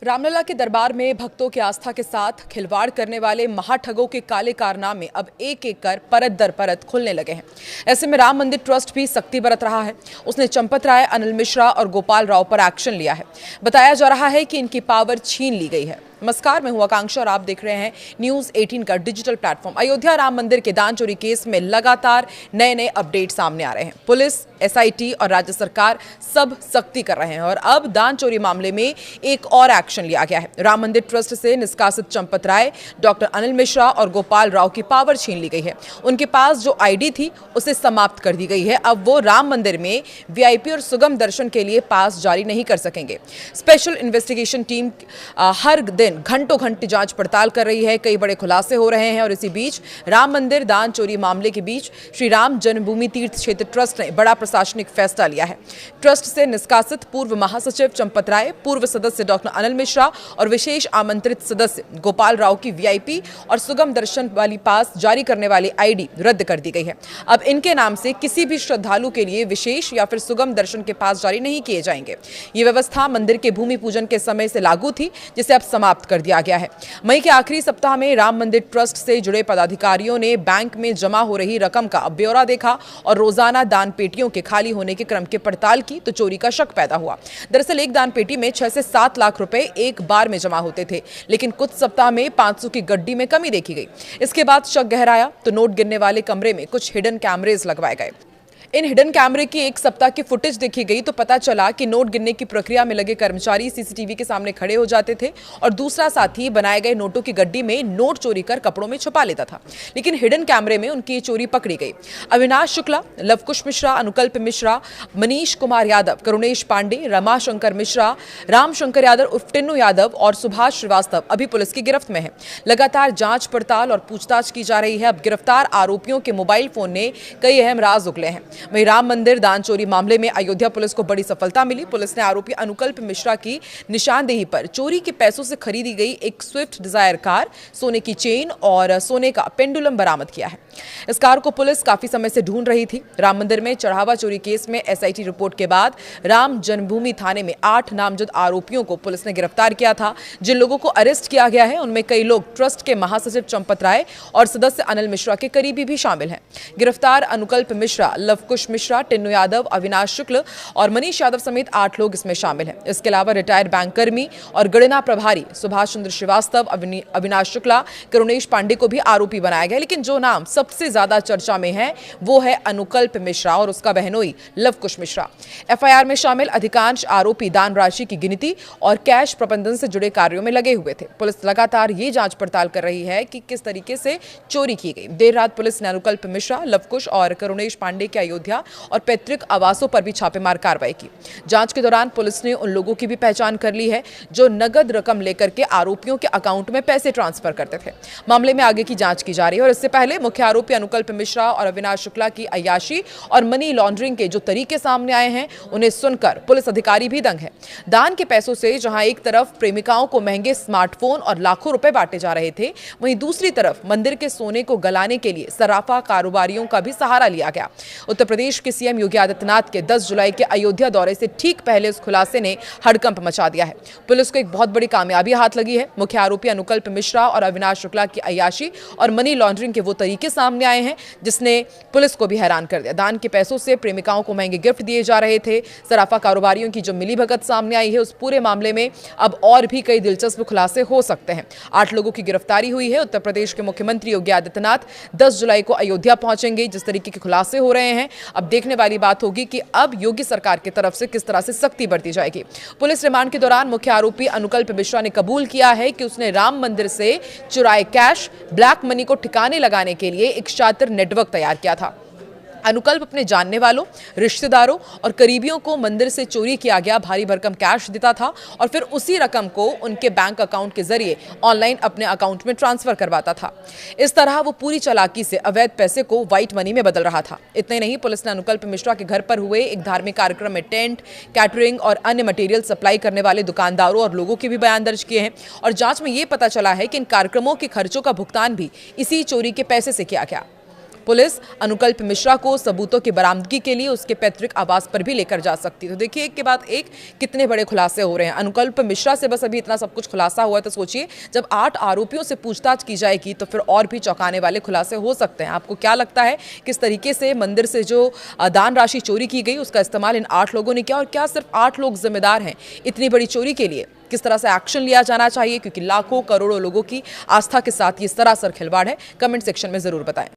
रामलला के दरबार में भक्तों की आस्था के साथ खिलवाड़ करने वाले महाठगों के काले कारनामे अब एक एक कर परत दर परत खुलने लगे हैं। ऐसे में राम मंदिर ट्रस्ट भी सख्ती बरत रहा है। उसने चंपत राय, अनिल मिश्रा और गोपाल राव पर एक्शन लिया है। बताया जा रहा है कि इनकी पावर छीन ली गई है। नमस्कार, मैं हूं आकांक्षा और आप देख रहे हैं न्यूज 18 का डिजिटल प्लेटफॉर्म। अयोध्या राम मंदिर के दान चोरी केस में लगातार नए नए अपडेट सामने आ रहे हैं। पुलिस, एसआईटी और राज्य सरकार सब सख्ती कर रहे हैं और अब दान चोरी मामले में एक और एक्शन लिया गया है। राम मंदिर ट्रस्ट से निष्कासित चंपत राय, डॉक्टर अनिल मिश्रा और गोपाल राव की पावर छीन ली गई है। उनके पास जो आईडी थी उसे समाप्त कर दी गई है। अब वो राम मंदिर में वीआईपी और सुगम दर्शन के लिए पास जारी नहीं कर सकेंगे। स्पेशल इन्वेस्टिगेशन टीम हर दिन घंटों घंटे जांच पड़ताल कर रही है। कई बड़े खुलासे हो रहे हैं और इसी बीच राम मंदिर दान चोरी मामले के बीच श्री राम जन्मभूमि तीर्थ क्षेत्र ट्रस्ट ने बड़ा प्रशासनिक फैसला लिया है। ट्रस्ट से निष्कासित पूर्व महासचिव चंपत राय, पूर्व सदस्य डॉक्टर अनिल मिश्रा और विशेष आमंत्रित सदस्य गोपाल राव की वीआईपी और सुगम दर्शन वाली पास जारी करने वाली आईडी रद्द कर दी गई है। अब इनके नाम से किसी भी श्रद्धालु के लिए विशेष या फिर सुगम दर्शन के पास जारी नहीं किए जाएंगे। ये व्यवस्था मंदिर के भूमि पूजन के समय से लागू थी, जिसे अब समाप्त कर दिया गया है। मई के आखिरी सप्ताह में राम मंदिर ट्रस्ट से जुड़े पदाधिकारियों ने बैंक में जमा हो रही रकम का ब्यौरा देखा और रोजाना दान पेटियों के खाली होने के क्रम की पड़ताल की तो चोरी का शक पैदा हुआ। दरअसल एक दान पेटी में 6 से 7 लाख रुपए एक बार में जमा होते थे, लेकिन कुछ सप्ताह में 500 की गड्डी में कमी देखी गई। इसके बाद शक गहराया तो नोट गिनने वाले कमरे में कुछ हिडन कैमरेज लगवाए गए। इन हिडन कैमरे की एक सप्ताह की फुटेज देखी गई तो पता चला कि नोट गिनने की प्रक्रिया में लगे कर्मचारी सीसीटीवी के सामने खड़े हो जाते थे और दूसरा साथी बनाए गए नोटों की गड्डी में नोट चोरी कर कपड़ों में छुपा लेता था। लेकिन हिडन कैमरे में उनकी चोरी पकड़ी गई। अविनाश शुक्ला, लवकुश मिश्रा, अनुकल्प मिश्रा, मनीष कुमार यादव, करुणेश पांडे, रमाशंकर मिश्रा, रामशंकर यादव उर्फ टिन्नू यादव और सुभाष श्रीवास्तव अभी पुलिस की गिरफ्त में है। लगातार जांच पड़ताल और पूछताछ की जा रही है। अब गिरफ्तार आरोपियों के मोबाइल फोन ने कई अहम राज उगले हैं। वहीं राम मंदिर दान चोरी मामले में अयोध्या पुलिस को बड़ी सफलता मिली। पुलिस ने आरोपी अनुकल्प मिश्रा की निशानदेही पर चोरी के पैसों से खरीदी गई एक स्विफ्ट डिजायर कार, सोने की चेन और सोने का पेंडुलम बरामद किया है। इस कार को पुलिस काफी समय से ढूंढ रही थी। राम मंदिर में चढ़ावा चोरी केस में एसआईटी रिपोर्ट के बाद राम जन्मभूमि थाने में 8 नामजद आरोपियों को पुलिस ने गिरफ्तार किया था। जिन लोगों को अरेस्ट किया गया है उनमें कई लोग ट्रस्ट के महासचिव चंपत राय और सदस्य अनिल मिश्रा के करीबी भी शामिल हैं। गिरफ्तार अनुकल्प मिश्रा, लवकुश मिश्रा, टिन्नू यादव, अविनाश शुक्ल और मनीष यादव समेत 8 लोग इसमें शामिल हैं। इसके अलावा रिटायर्ड बैंक कर्मी और गणना प्रभारी सुभाष चंद्र श्रीवास्तव, अविनाश शुक्ला, करुणेश पांडे को भी आरोपी बनाया गया। लेकिन जो नाम सबसे ज्यादा चर्चा में है वो है अनुकल्प मिश्रा और उसका बहनोई लवकुश मिश्रा। एफआईआर में शामिल अधिकांश आरोपी दान राशि की गिनती और कैश प्रबंधन से जुड़े कार्यों में लगे हुए थे। पुलिस लगातार ये जांच पड़ताल कर रही है कि किस तरीके से चोरी की गई। देर रात पुलिस ने अनुकल्प मिश्रा, लवकुश और करुणेश पांडे के अयोध्या और पैतृक आवासों पर भी छापेमार कार्रवाई की। जांच के दौरान पुलिस ने उन लोगों की भी पहचान कर ली है जो नगद रकम लेकर के आरोपियों के अकाउंट में पैसे ट्रांसफर करते थे। मामले में आगे की जांच की जा रही है और इससे पहले मुख्य आरोपी अनुकल्प मिश्रा और अविनाश शुक्ला की अय्याशी और मनी लॉन्ड्रिंग के जो तरीके सामने आए हैं उन्हें सुनकर पुलिस अधिकारी भी दंग है। दान के पैसों से जहां एक तरफ प्रेमिकाओं को महंगे स्मार्टफोन और लाखों रुपए बांटे जा रहे थे, वहीं दूसरी तरफ मंदिर के सोने को गलाने के लिए सराफा कारोबारियों का भी सहारा लिया गया। उत्तर प्रदेश के सीएम योगी आदित्यनाथ के 10 जुलाई के अयोध्या दौरे से ठीक पहले इस खुलासे ने हड़कंप मचा दिया है। पुलिस को एक बहुत बड़ी कामयाबी हाथ लगी है। मुख्य आरोपी अनुकल्प मिश्रा और अविनाश शुक्ला की अय्याशी और मनी लॉन्ड्रिंग के वो तरीके सामने आए हैं जिसने पुलिस को भी हैरान कर दिया। दान के पैसों से प्रेमिकाओं को महंगे गिफ्ट दिए जा रहे थे। सराफा कारोबारियों की जो मिलीभगत सामने आई है, उस पूरे मामले में अब और भी कई दिलचस्प खुलासे हो सकते हैं। 8 लोगों की गिरफ्तारी हुई है। उत्तर प्रदेश के मुख्यमंत्री योगी आदित्यनाथ 10 जुलाई को अयोध्या पहुंचेंगे। जिस तरीके के खुलासे हो रहे हैं, अब देखने वाली बात होगी कि अब योगी सरकार की तरफ से किस तरह से सख्ती बरती जाएगी। पुलिस रिमांड के दौरान मुख्य आरोपी अनुकल्प मिश्रा ने कबूल किया है कि उसने राम मंदिर से चुराए कैश, ब्लैक मनी को ठिकाने लगाने के लिए एक शातिर नेटवर्क तैयार किया था। अनुकल्प अपने जानने वालों, रिश्तेदारों और करीबियों को मंदिर से चोरी किया गया भारी भरकम कैश देता था और फिर उसी रकम को उनके बैंक अकाउंट के जरिए ऑनलाइन अपने अकाउंट में ट्रांसफर करवाता था। इस तरह वो पूरी चालाकी से अवैध पैसे को व्हाइट मनी में बदल रहा था। इतना ही नहीं, पुलिस ने अनुकल्प मिश्रा के घर पर हुए एक धार्मिक कार्यक्रम में टेंट, कैटरिंग और अन्य मटेरियल सप्लाई करने वाले दुकानदारों और लोगों के भी बयान दर्ज किए हैं और जांच में ये पता चला है कि इन कार्यक्रमों के खर्चों का भुगतान भी इसी चोरी के पैसे से किया गया। पुलिस अनुकल्प मिश्रा को सबूतों की बरामदगी के लिए उसके पैतृक आवास पर भी लेकर जा सकती है। तो देखिए एक के बाद एक कितने बड़े खुलासे हो रहे हैं। अनुकल्प मिश्रा से बस अभी इतना सब कुछ खुलासा हुआ है, तो सोचिए जब 8 आरोपियों से पूछताछ की जाएगी तो फिर और भी चौंकाने वाले खुलासे हो सकते हैं। आपको क्या लगता है किस तरीके से मंदिर से जो दान राशि चोरी की गई उसका इस्तेमाल इन 8 लोगों ने किया, और क्या सिर्फ 8 लोग जिम्मेदार हैं इतनी बड़ी चोरी के लिए? किस तरह से एक्शन लिया जाना चाहिए, क्योंकि लाखों करोड़ों लोगों की आस्था के साथ ये सरासर खिलवाड़ है? कमेंट सेक्शन में जरूर बताएं।